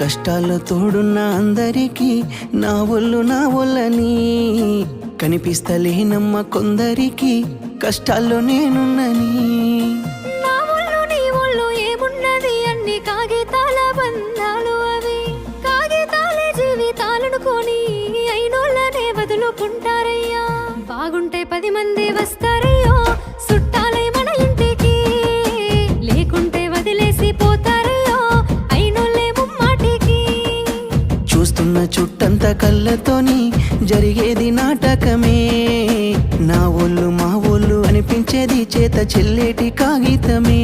కష్టాల్లో తోడున్న అందరికీ నా ఒళ్ళని కనిపిస్తలేనమ్మ కొందరికి కష్టాల్లో నేనున్నని. నా ఒళ్ళు నీ ఒళ్ళు ఏమున్నది అన్ని కాగితాల బంధాలు, అవి కాగితాలే జీవితాలనుకొని అయినోళ్ళనే వదులుకుంటారయ్యా. బాగుంటే 10 మంది వస్తారయ్యో చుట్టాలై మన ఇంటికి, లేకుంటే వదిలేసి పోతారయ్యో అయినోళ్ళే ముమ్మాటికి. చూస్తున్న చుట్టంత కళ్ళతోని జరిగేది నాటకమే, నా ఒళ్ళు మా ఒళ్ళు అనిపించేది చేత చెల్లేటి కాగితమే.